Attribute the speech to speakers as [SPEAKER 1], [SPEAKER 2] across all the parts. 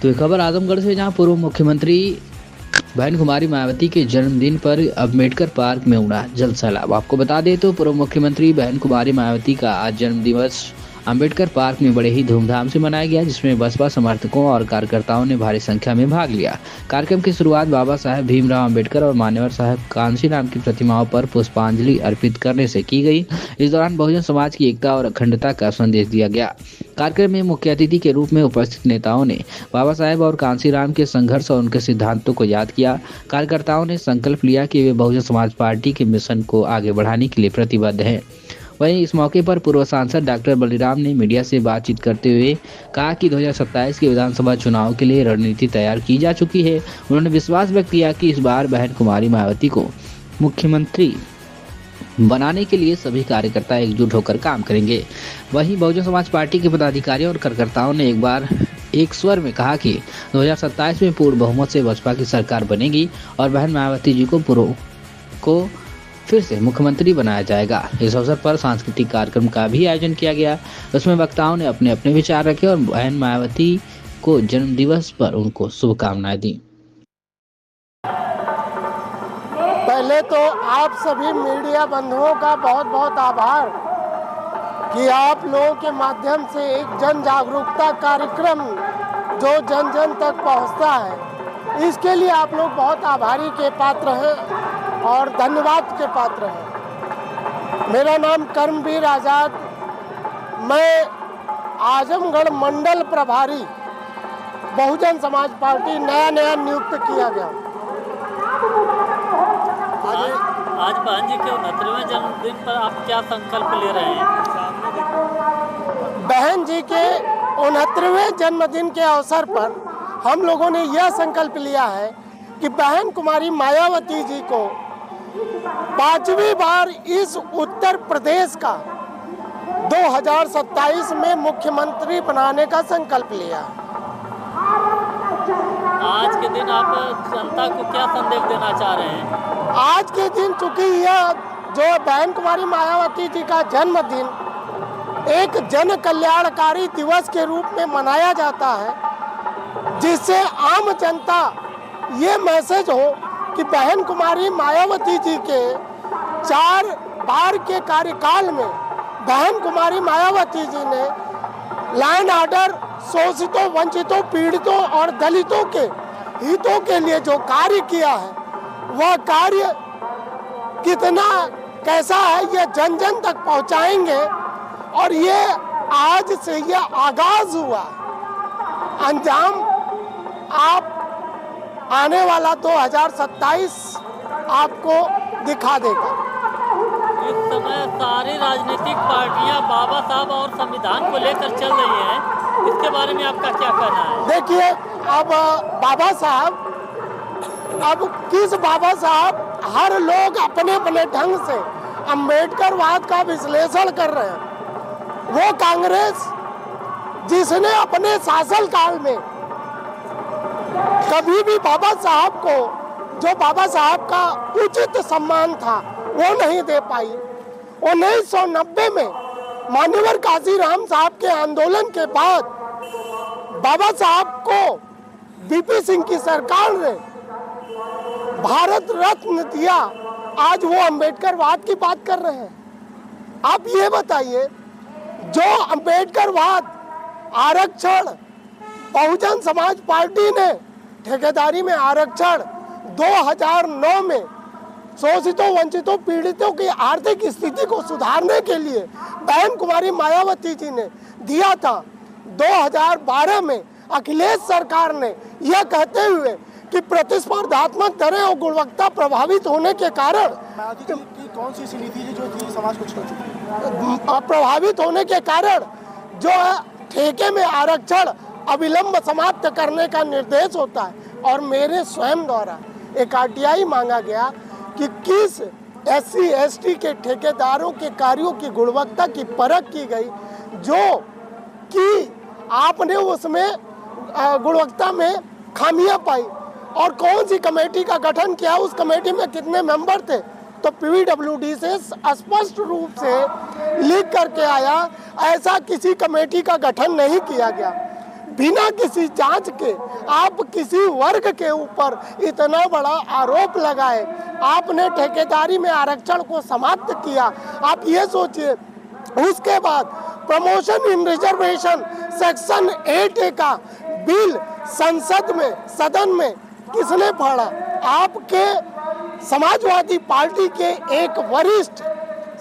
[SPEAKER 1] तो एक खबर आजमगढ़ से, जहां पूर्व मुख्यमंत्री बहन कुमारी मायावती के जन्मदिन पर अम्बेडकर पार्क में उमड़ा जल सैलाब। आपको बता दें तो पूर्व मुख्यमंत्री बहन कुमारी मायावती का आज जन्मदिवस अम्बेडकर पार्क में बड़े ही धूमधाम से मनाया गया, जिसमें बसपा समर्थकों और कार्यकर्ताओं ने भारी संख्या में भाग लिया। कार्यक्रम की शुरुआत बाबा साहेब भीमराव अम्बेडकर और मान्यवर साहब कांशीराम की प्रतिमाओं पर पुष्पांजलि अर्पित करने से की गई। इस दौरान बहुजन समाज की एकता और अखंडता का संदेश दिया गया। कार्यक्रम में मुख्य अतिथि के रूप में उपस्थित नेताओं ने बाबा साहेब और कांशीराम के संघर्ष और उनके सिद्धांतों को याद किया। कार्यकर्ताओं ने संकल्प लिया कि वे बहुजन समाज पार्टी के मिशन को आगे बढ़ाने के लिए प्रतिबद्ध हैं। वहीं इस मौके पर पूर्व सांसद डॉक्टर बलिराम ने मीडिया से बातचीत करते हुए कहा कि 2027 के विधानसभा चुनाव के लिए रणनीति तैयार की जा चुकी है। उन्होंने विश्वास व्यक्त किया कि इस बार बहन कुमारी मायावती को मुख्यमंत्री बनाने के लिए सभी कार्यकर्ता एकजुट होकर काम करेंगे। वहीं बहुजन समाज पार्टी के पदाधिकारियों और कार्यकर्ताओं ने एक बार एक स्वर में कहा कि 2027 में पूर्ण बहुमत से बसपा की सरकार बनेगी और बहन मायावती जी को फिर से मुख्यमंत्री बनाया जाएगा। इस अवसर पर सांस्कृतिक कार्यक्रम का भी आयोजन किया गया। उसमें वक्ताओं ने अपने अपने विचार रखे और बहन मायावती को जन्मदिवस पर उनको शुभकामनाएं दी।
[SPEAKER 2] पहले तो आप सभी मीडिया बंधुओं का बहुत बहुत आभार कि आप लोगों के माध्यम से एक जन जागरूकता कार्यक्रम जो जन जन तक पहुंचता है, इसके लिए आप लोग बहुत आभारी के पात्र हैं और धन्यवाद के पात्र हैं। मेरा नाम कर्मवीर आज़ाद, मैं आजमगढ़ मंडल प्रभारी बहुजन समाज पार्टी नया नियुक्त किया गया।
[SPEAKER 3] आज बहन जी के 69वें जन्मदिन पर आप क्या संकल्प ले रहे हैं?
[SPEAKER 2] बहन जी के 69वें जन्मदिन के अवसर पर हम लोगों ने यह संकल्प लिया है कि बहन कुमारी मायावती जी को 5वीं बार इस उत्तर प्रदेश का 2027 में मुख्यमंत्री बनाने का संकल्प लिया।
[SPEAKER 3] आज के दिन आप जनता को क्या संदेश देना चाह रहे हैं?
[SPEAKER 2] आज के दिन चूंकि यह जो बहन कुमारी मायावती जी का जन्मदिन एक जन कल्याणकारी दिवस के रूप में मनाया जाता है, जिससे आम जनता ये मैसेज हो कि बहन कुमारी मायावती जी के 4 बार के कार्यकाल में बहन कुमारी मायावती जी ने लैंड ऑर्डर, शोषितों, वंचितों, पीड़ितों और दलितों के हितों के लिए जो कार्य किया है, वह कार्य कितना कैसा है ये जन जन तक पहुंचाएंगे। और ये आज से यह आगाज हुआ, अंजाम आप आने वाला 2027 आपको दिखा देगा।
[SPEAKER 3] इस समय सारी राजनीतिक पार्टियां बाबा साहब और संविधान को लेकर चल रही हैं, इसके बारे में आपका क्या कहना है?
[SPEAKER 2] देखिए, अब बाबा साहब, अब किस बाबा साहब, हर लोग अपने अपने ढंग से अम्बेडकरवाद का विश्लेषण कर रहे हैं। वो कांग्रेस जिसने अपने शासनकाल में कभी भी बाबा साहब को, जो बाबा साहब का उचित सम्मान था, वो नहीं दे पाई। 1990 में मान्यवर कांशीराम साहब के आंदोलन के बाद बाबा साहब को बीपी सिंह की सरकार ने भारत रत्न दिया। आज वो अम्बेडकरवाद की बात कर रहे हैं। आप ये बताइए, जो अम्बेडकरवाद, आरक्षण, बहुजन समाज पार्टी ने ठेकेदारी में आरक्षण 2009 में शोषितों, वंचितों, पीड़ितों की आर्थिक स्थिति को सुधारने के लिए बहन कुमारी मायावती जी ने दिया था। 2012 में अखिलेश सरकार ने यह कहते हुए कि प्रतिस्पर्धात्मक दरें और गुणवत्ता प्रभावित होने के कारण
[SPEAKER 4] की कौन सी नीति जो थी समाज को छोड़ चुकी है,
[SPEAKER 2] प्रभावित होने के कारण जो है ठेके में आरक्षण अविलंब समाप्त करने का निर्देश होता है। और मेरे स्वयं द्वारा एक RTI मांगा गया कि किस SC ST के ठेकेदारों के कार्यों की गुणवत्ता की परख की गई, जो कि आपने उसमें गुणवत्ता में खामियां पाई, और कौन सी कमेटी का गठन किया, उस कमेटी में कितने मेंबर थे। तो PWD से स्पष्ट रूप से लिख करके आया, ऐसा किसी कमेटी का गठन नहीं किया गया। बिना किसी जांच के आप किसी वर्ग के ऊपर इतना बड़ा आरोप लगाए। आपने ठेकेदारी में आरक्षण को समाप्त किया। आप ये सोचिए, उसके बाद प्रमोशन इन रिजर्वेशन सेक्शन 8A का बिल संसद में, सदन में किसने पढ़ा? आपके समाजवादी पार्टी के एक वरिष्ठ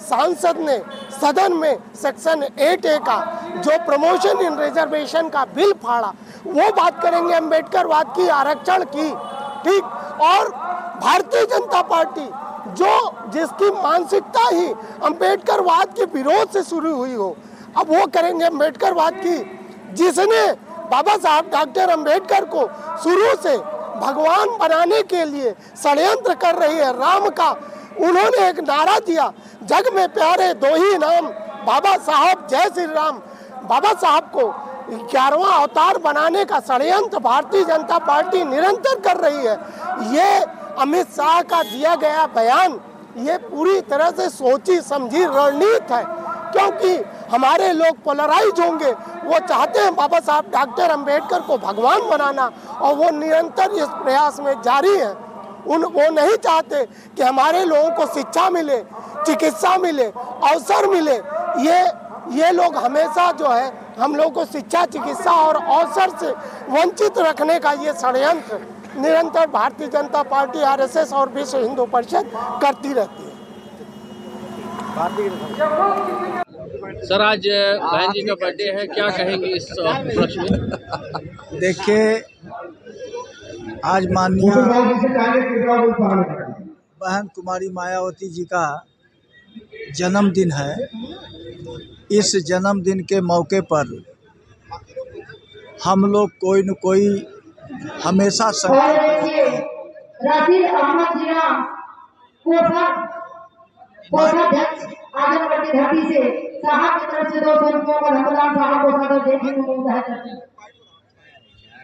[SPEAKER 2] सांसद ने सदन में सेक्शन 8A का जो प्रमोशन इन रिजर्वेशन का बिल फाड़ा। वो बात करेंगे अम्बेडकरवाद की, आरक्षण की, ठीक। और भारतीय जनता पार्टी जिसकी मानसिकता ही अम्बेडकरवाद के विरोध से शुरू हुई हो, अब वो करेंगे अम्बेडकरवाद की, जिसने बाबा साहब डॉक्टर अम्बेडकर को शुरू से भगवान बनाने के लिए षड्यंत्र कर रही है। राम का उन्होंने एक नारा दिया, जग में प्यारे दो ही नाम, बाबा साहब जय श्री राम। बाबा साहब को 11वां अवतार बनाने का षड्यंत्र भारतीय जनता पार्टी निरंतर कर रही है। ये अमित शाह का दिया गया बयान ये पूरी तरह से सोची समझी रणनीति है, क्योंकि हमारे लोग पोलराइज होंगे। वो चाहते हैं बाबा साहब डॉक्टर अम्बेडकर को भगवान बनाना, और वो निरंतर इस प्रयास में जारी है। वो नहीं चाहते कि हमारे लोगों को शिक्षा मिले, चिकित्सा मिले, अवसर मिले। ये लोग हमेशा जो है हम लोग को शिक्षा, चिकित्सा और अवसर से वंचित रखने का ये षड्यंत्र निरंतर भारतीय जनता पार्टी, RSS और विश्व हिंदू परिषद करती रहती है।
[SPEAKER 5] सर, आज बहन जी का बर्थडे है, क्या कहेंगे इस उपलक्ष्य में?
[SPEAKER 6] देखिए, आज माननीय बहन कुमारी मायावती जी का जन्मदिन है। इस जन्मदिन के मौके पर हम लोग कोई न कोई हमेशा संकल्प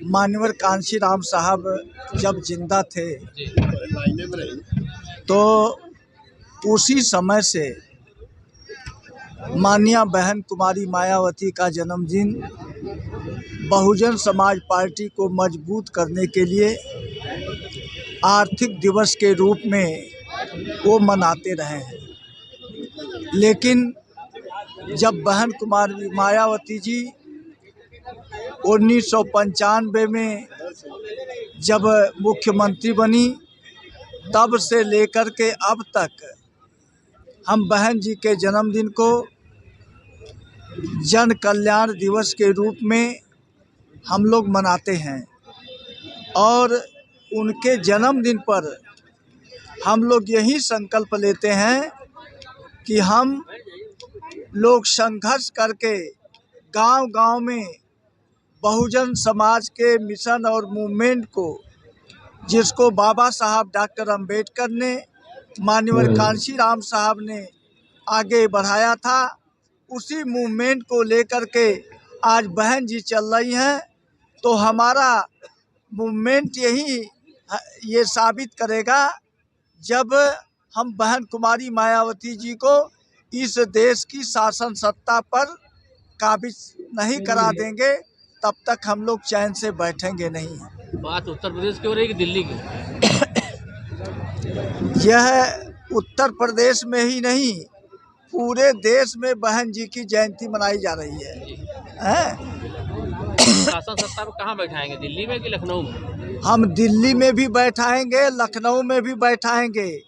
[SPEAKER 6] मान्यवर कांशी राम साहब जब जिंदा थे तो उसी समय से माननीय बहन कुमारी मायावती का जन्मदिन बहुजन समाज पार्टी को मजबूत करने के लिए आर्थिक दिवस के रूप में वो मनाते रहे हैं। लेकिन जब बहन कुमारी मायावती जी 1995 में जब मुख्यमंत्री बनी, तब से लेकर के अब तक हम बहन जी के जन्मदिन को जन कल्याण दिवस के रूप में हम लोग मनाते हैं। और उनके जन्मदिन पर हम लोग यही संकल्प लेते हैं कि हम लोग संघर्ष करके गांव-गांव में बहुजन समाज के मिशन और मूवमेंट को, जिसको बाबा साहब डॉक्टर अम्बेडकर ने, मान्यवर कांशी राम साहब ने आगे बढ़ाया था, उसी मूवमेंट को लेकर के आज बहन जी चल रही हैं। तो हमारा मूवमेंट ये साबित करेगा, जब हम बहन कुमारी मायावती जी को इस देश की शासन सत्ता पर काबिज नहीं करा देंगे, तब तक हम लोग चैन से बैठेंगे नहीं।
[SPEAKER 5] बात उत्तर प्रदेश की हो रही है कि दिल्ली की?
[SPEAKER 6] यह उत्तर प्रदेश में ही नहीं, पूरे देश में बहन जी की जयंती मनाई जा रही है।
[SPEAKER 5] शासन सत्ता को कहाँ बैठाएंगे, दिल्ली में कि लखनऊ में?
[SPEAKER 6] हम दिल्ली में भी बैठाएंगे, लखनऊ में भी बैठाएंगे।